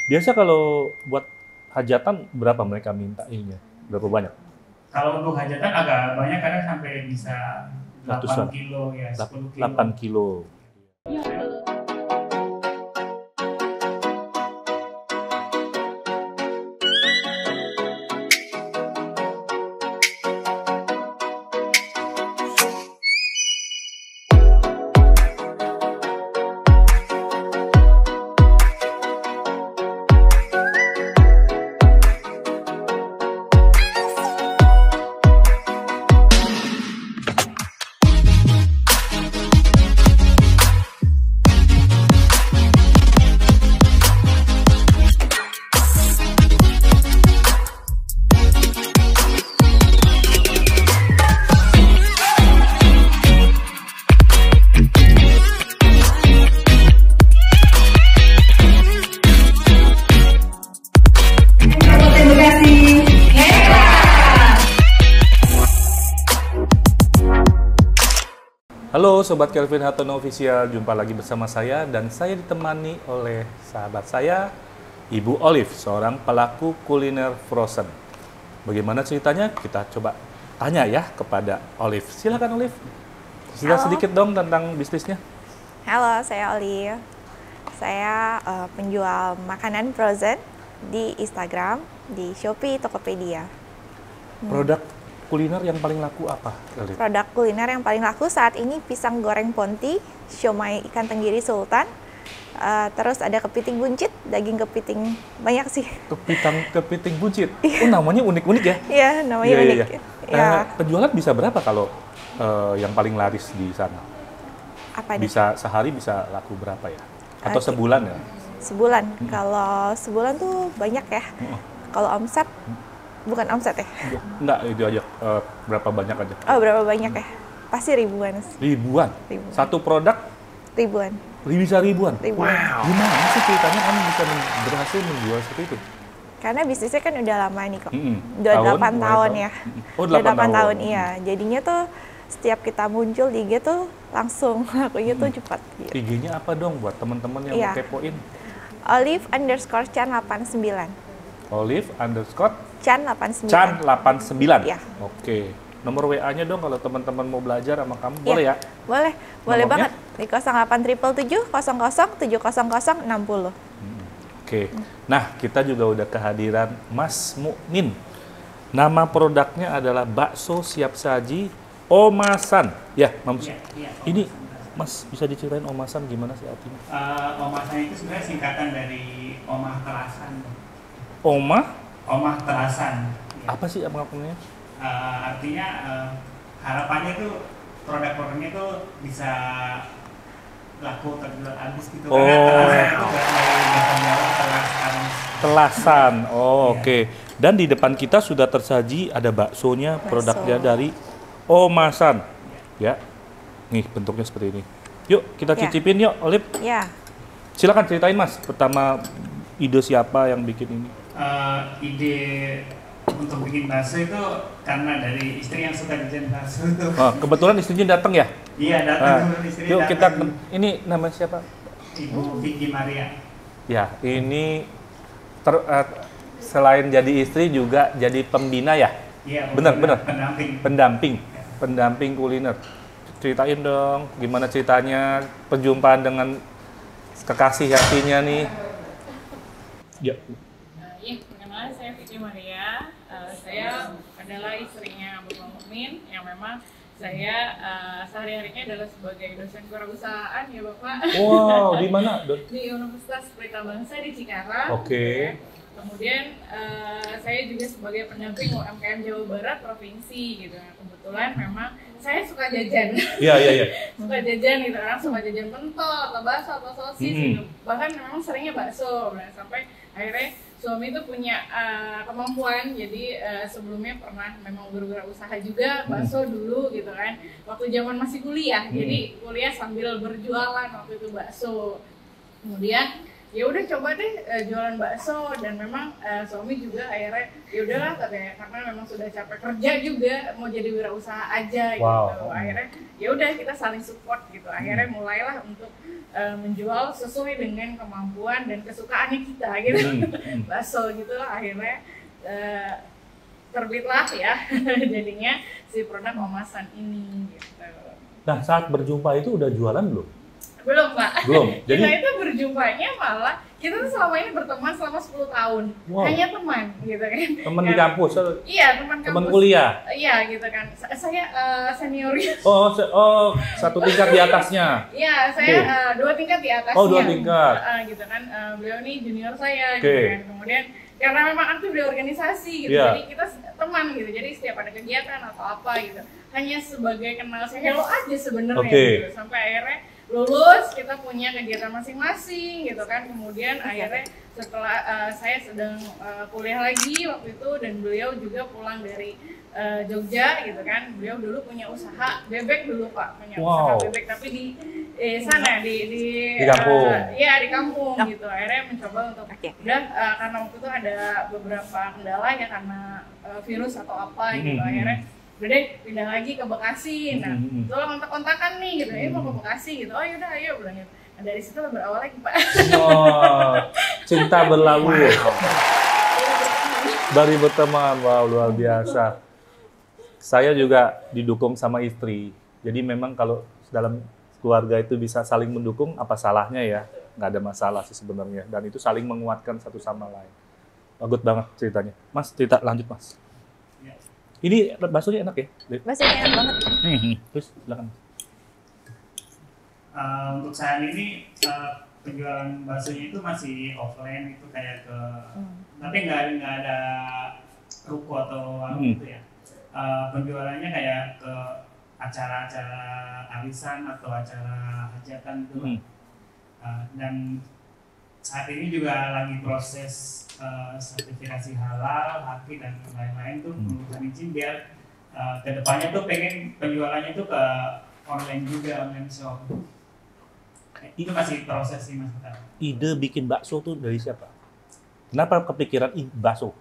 Biasa kalau buat hajatan berapa mereka minta ininya? Berapa banyak? Kalau untuk hajatan agak banyak, kadang sampai bisa 8 Ratusan? kilo ya, 10 kilo. 8 kilo. Halo Sobat Kelvin Hartono Official, jumpa lagi bersama saya dan saya ditemani oleh sahabat saya, Ibu Olive, seorang pelaku kuliner frozen. Bagaimana ceritanya? Kita coba tanya ya kepada Olive. Silakan Olive, cerita Halo. sedikit dong tentang bisnisnya. Halo, saya Olive. Saya penjual makanan frozen di Instagram, di Shopee, Tokopedia. Produk kuliner yang paling laku apa, Olive? Produk kuliner yang paling laku saat ini pisang goreng ponti, siomay ikan tenggiri sultan, terus ada kepiting buncit, daging kepiting, banyak sih. Kepiting buncit. Oh, namanya unik-unik ya? Iya, namanya Iya, unik. iya, iya. Ya, Penjualan bisa berapa kalau yang paling laris di sana? apa nih? Bisa sehari bisa laku berapa ya? Atau Oke. sebulan ya? Sebulan. Kalau sebulan tuh banyak ya. Kalau omset, bukan omset ya. Enggak, itu aja. Berapa banyak aja? Oh, berapa banyak ya? Pasti ribuan sih. Ribuan. Ribuan. Satu produk Ribuan. bisa ribuan. Ribuan. Wow. Gimana sih ceritanya kamu bisa berhasil menjual seperti itu? Karena bisnisnya kan udah lama nih kok. Mm-mm. Udah Tahun, 8 mulai tahun tahun. ya. Oh, Udah 8 tahun. tahun, iya. Jadinya tuh setiap kita muncul di IG tuh langsung lakunya tuh cepat gitu. IG-nya apa dong buat teman-teman yang Iya. mau kepoin? Olive_Chan89. Olive_Chan Chan 89. 89. Iya. Oke. Nomor WA-nya dong kalau teman-teman mau belajar sama kamu, boleh ya? Boleh, boleh Nomornya? banget. Di 08777 00 700 60. Oke. Nah, kita juga udah kehadiran Mas Mukmin. Nama produknya adalah bakso siap saji Omasan. Ya, Mams. Iya, iya. Ini Mas bisa diceritain Omasan gimana sih artinya? Omasan itu sebenarnya singkatan dari omah terasan. Oma Omah terasan. Ya. apa sih maknanya? Artinya harapannya tuh produk-produknya tuh bisa laku terjual habis gitu. Oh. Karena terasan itu dari bahasa Jawa terasan. Telasan. Oh, Iya. oke. Dan di depan kita sudah tersaji ada baksonya, Bakso. produknya dari Omasan. Ya. Nih bentuknya seperti ini. Yuk, kita Ya. cicipin yuk, Olip. Ya, Silakan ceritain Mas, pertama ide siapa yang bikin ini? Ide untuk bikin bakso itu karena dari istri yang suka jajan bakso tuh. Oh, kebetulan istrinya datang ya? Iya, Ah, datang istri yuk kita datang. ini nama siapa? Ibu Vicky Maria. Ya, ini selain jadi istri juga jadi pembina ya? Iya, Benar, benar. Pendamping. Pendamping, pendamping kuliner. Ceritain dong, gimana ceritanya perjumpaan dengan kekasih hatinya nih? Ya, Iya, perkenalkan saya Vicky Maria. Saya adalah istrinya Bapak Mukmin yang memang saya sehari-harinya adalah sebagai dosen kewirausahaan ya Bapak. wow, di mana? Di Universitas Pelita Bangsa di Cikarang. Oke. Kemudian saya juga sebagai pendamping UMKM Jawa Barat provinsi gitu. Nah, kebetulan memang saya suka jajan. Iya, iya, iya. Suka jajan gitu, orang suka jajan pentol atau bakso atau sosis gitu. Bahkan memang seringnya bakso. Nah, sampai akhirnya suami itu punya kemampuan, jadi sebelumnya pernah memang berwirausaha juga bakso dulu gitu kan, waktu zaman masih kuliah. Jadi kuliah sambil berjualan waktu itu bakso. Kemudian ya udah coba deh jualan bakso, dan memang suami juga akhirnya ya udahlah katanya, karena memang sudah capek kerja juga mau jadi wirausaha aja gitu. Akhirnya ya udah kita saling support gitu. Akhirnya mulailah untuk menjual sesuai dengan kemampuan dan kesukaannya kita gitu. Bakso gitu akhirnya terbitlah ya jadinya si produk kemasan ini gitu. Nah, saat berjumpa itu udah jualan belum? Belum, Pak. Belum. Jadi kita itu berjumpanya malah kita tuh selama ini berteman selama 10 tahun. Wow. Hanya teman gitu kan. Teman di kampus? Iya, teman kampus. Teman kuliah? Iya, gitu kan. Saya seniornya. Oh, satu tingkat di atasnya? Iya, saya 2 tingkat di atasnya. Oh, 2 tingkat. Gitu kan. Beliau ini junior saya gitu kan. Kemudian karena memang aktif di organisasi gitu, jadi kita teman gitu. Jadi setiap ada kegiatan atau apa gitu, hanya sebagai kenal saya hello aja sebenarnya gitu. Sampai akhirnya lulus, kita punya kegiatan masing-masing gitu kan. Kemudian akhirnya setelah saya sedang kuliah lagi waktu itu, dan beliau juga pulang dari Jogja gitu kan. Beliau dulu punya usaha bebek dulu, Pak, punya usaha bebek, tapi di sana di kampung. Iya, di kampung gitu. Akhirnya mencoba untuk udah karena waktu itu ada beberapa kendala ya, karena virus atau apa gitu. Akhirnya udah deh pindah lagi ke Bekasi. Nah, itulah kontak-kontakan nih gitu. Mau ke Bekasi gitu. Oh yaudah ayo bilang gitu. Nah, dari situ berawal lagi, Pak. Oh, cinta berlalu. Dari berteman, wow, luar biasa. Saya juga didukung sama istri. Jadi memang kalau dalam keluarga itu bisa saling mendukung, apa salahnya ya? Nggak ada masalah sih sebenarnya. Dan itu saling menguatkan satu sama lain. Bagus banget ceritanya. Mas, cerita lanjut, Mas. Ini baksonya enak ya? Baksonya enak banget. Terus silakan. Untuk saat ini penjualan baksonya itu masih offline, itu kayak ke tapi nggak ada ruko atau warung gitu ya. Penjualannya kayak ke acara-acara arisan atau acara hajatan gitu. Dan saat ini juga lagi proses sertifikasi halal, haki dan lain-lain tuh mengumpulkan izin biar kedepannya tuh pengen penjualannya tuh ke online juga, online shop. Itu masih proses sih, Mas. Ide bikin bakso tuh dari siapa? Kenapa kepikiran bakso?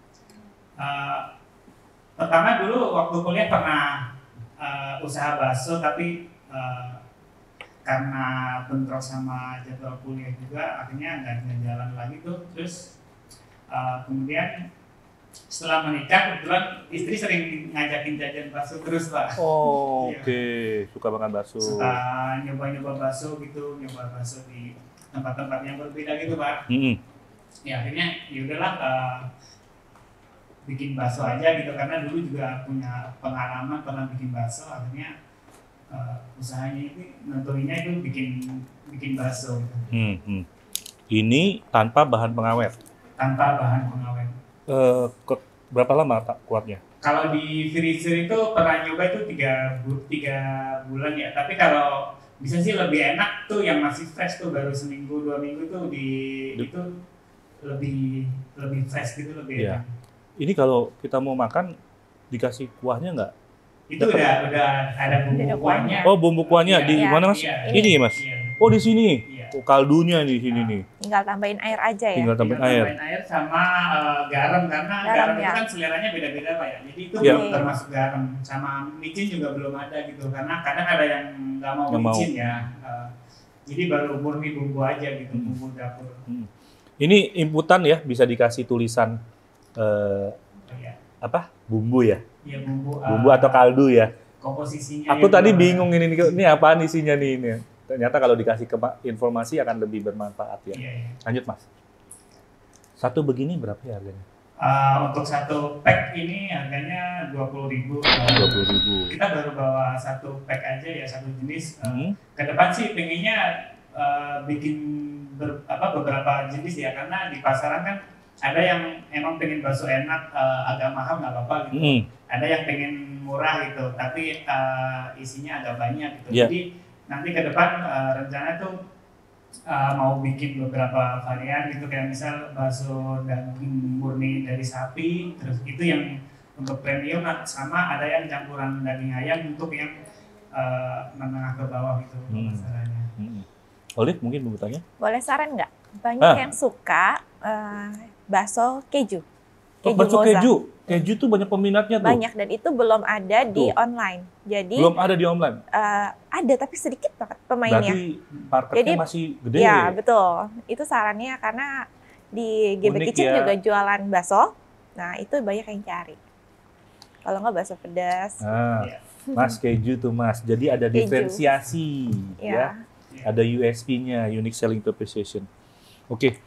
Pertama dulu waktu kuliah pernah usaha bakso, tapi karena bentrok sama jadwal kuliah juga akhirnya nggak jalan lagi tuh. Terus kemudian setelah menikah kebetulan istri sering ngajakin jajan bakso terus, Pak. Oh, oke. Suka makan bakso. Suka nyoba-nyoba bakso gitu, nyoba bakso di tempat-tempat yang berbeda gitu, Pak. Ya akhirnya yaudahlah bikin bakso aja gitu, karena dulu juga punya pengalaman pernah bikin bakso. Akhirnya usahanya itu nentuinnya itu bikin bakso gitu. Ini tanpa bahan pengawet? Tanpa bahan pengawet. Berapa lama tak kuatnya? Kalau di freezer itu pernah nyoba itu 3 bulan ya. Tapi kalau bisa sih lebih enak tuh yang masih fresh tuh, baru seminggu 2 minggu tuh itu lebih fresh gitu, lebih enak. Ini kalau kita mau makan dikasih kuahnya nggak? Itu udah ada bumbu kuahnya. Oh, bumbu kuahnya di mana, Mas? Ini, Mas. Oh, di sini. Oh, kaldunya di sini nih. Tinggal tambahin air aja ya. Tinggal tambahin air sama garam, karena garam itu kan seleranya beda-beda, Pak ya. Jadi itu belum termasuk garam. Sama micin juga belum ada gitu, karena kadang ada yang nggak mau micin ya. Jadi baru murni bumbu aja gitu, bumbu dapur. Ini inputan ya, bisa dikasih tulisan apa? Bumbu ya? Iya, bumbu. Bumbu atau kaldu ya? Komposisinya. Aku tadi bingung ini apaan isinya nih ini. Ternyata kalau dikasih informasi akan lebih bermanfaat ya. Lanjut, Mas. Satu begini berapa ya harganya? Untuk satu pack ini harganya 20.000. 20.000. Kita baru bawa satu pack aja ya, satu jenis. Ke depan sih pengennya bikin beberapa jenis ya, karena di pasaran kan ada yang emang pengen bakso enak, agak mahal nggak apa-apa gitu. Ada yang pengen murah gitu, tapi isinya agak banyak gitu. Jadi nanti ke depan rencana tuh mau bikin beberapa varian gitu, kayak misal bakso daging murni dari sapi, terus itu yang untuk premium, sama ada yang campuran daging ayam untuk yang menengah ke bawah gitu masalahnya. Olive mungkin mau bertanya? Boleh saran nggak? Banyak yang suka bakso keju. Bakso mozzarella. keju. Keju tuh banyak peminatnya tuh. Banyak, dan itu belum ada di Tuh. online. Jadi Belum ada di online. ada tapi sedikit banget pemainnya. Berarti marketnya Jadi, masih gede. Ya, betul. Itu sarannya karena di GB Unik Kitchen ya. juga jualan bakso. Nah, itu banyak yang cari. Kalau nggak bakso pedas. Nah, Iya. Mas keju tuh Mas. Jadi ada Keju. diferensiasi ya. Ya. Ada USP-nya, unique selling proposition. Oke.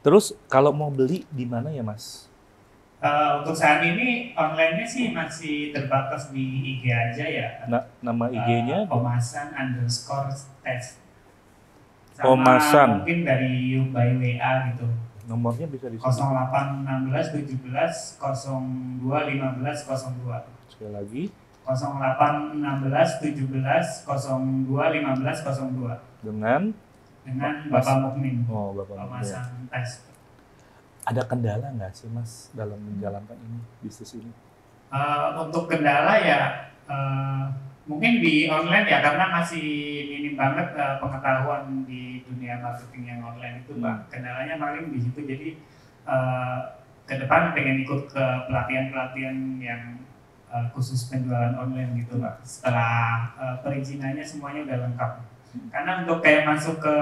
Terus kalau mau beli di mana ya, Mas? Untuk saat ini online-nya sih masih terbatas di IG aja ya. Nama IG-nya? Omasan_test. Sama Omasan. mungkin dari by WA gitu. Nomornya bisa di 0816 17 02 15 02. Sekali lagi. 0816 17 02 15 02. Dengan Mas- Bapak Mukmin. oh Bapak. Omasan tes. Ada kendala nggak sih Mas dalam menjalankan ini bisnis ini? Untuk kendala ya mungkin di online ya, karena masih minim banget pengetahuan di dunia marketing yang online itu, Pak. Kendalanya paling di situ. Jadi ke depan pengen ikut ke pelatihan-pelatihan yang khusus penjualan online gitu, Pak. Setelah perizinannya semuanya udah lengkap. Karena untuk kayak masuk ke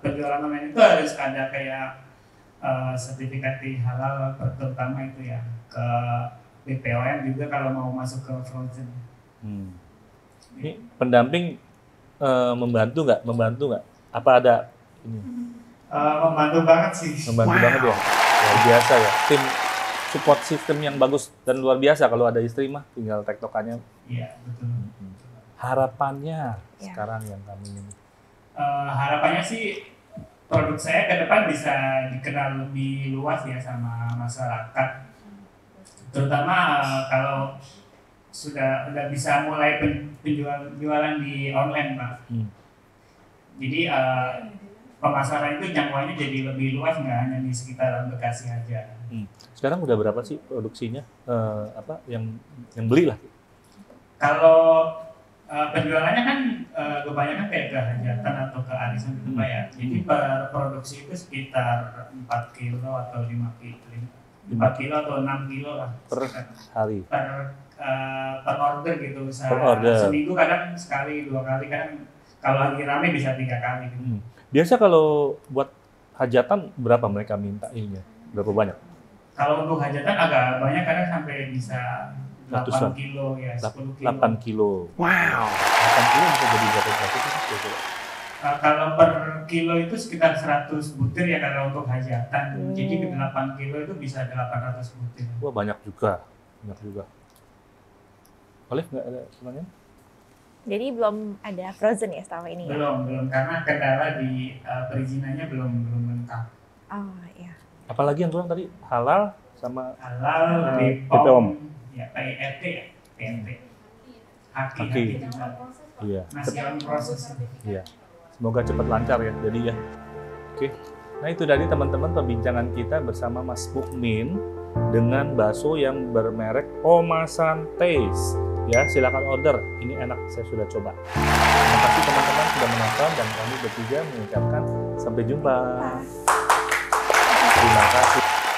penjualan online itu harus ada kayak sertifikat halal, terutama itu ya, ke BPOM juga kalau mau masuk ke frozen. Ini pendamping membantu nggak? Apa ada ini? Membantu banget sih. Membantu banget ya. Luar biasa ya. Tim support system yang bagus dan luar biasa. Kalau ada istri mah tinggal tektokannya. Iya, betul. Harapannya Ya. sekarang yang kami ini. Harapannya sih produk saya ke depan bisa dikenal lebih luas ya sama masyarakat. Terutama kalau sudah bisa mulai penjualan di online, Pak. Jadi pemasaran itu jangkauannya jadi lebih luas, nggak hanya di sekitaran Bekasi aja. Sekarang udah berapa sih produksinya? Yang beli lah? Kalau penjualannya kan kebanyakan kayak ke hajatan atau ke arisan gitu, Pak ya. Jadi per produksi itu sekitar 4 kilo atau 5 kilo. 4 kilo atau 6 kilo lah. Per hari? Per order gitu. Per order. Seminggu kadang sekali, 2 kali, kadang kalau lagi rame bisa 3 kali gitu. Biasa kalau buat hajatan berapa mereka minta ininya? Berapa banyak? Kalau untuk hajatan agak banyak, kadang sampai bisa 8 Ratusan. kilo ya, 10 kilo. 8 kilo. Wow. 8 kilo bisa jadi berapa sih? Kalau per kilo itu sekitar 100 butir ya kalau untuk hajatan. Jadi 8 kilo itu bisa 800 butir. Wah, banyak juga. Olive nggak ada semuanya? Jadi belum ada frozen ya selama ini ya? Belum, karena kendala di perizinannya belum lengkap. Oh iya. Apalagi yang kurang tadi? Halal sama Halal, BPOM. BPOM, ya PIRT ya, PIRT. Haki Haki. juga. iya. Masih on proses. Iya. Semoga cepat lancar ya. Jadi ya. Oke. Nah, itu tadi teman-teman perbincangan kita bersama Mas Mukmin dengan bakso yang bermerek Omasan Taste. Ya, silakan order. Ini enak, saya sudah coba. Terima kasih teman-teman sudah menonton dan kami bertiga mengucapkan sampai jumpa. Terima kasih.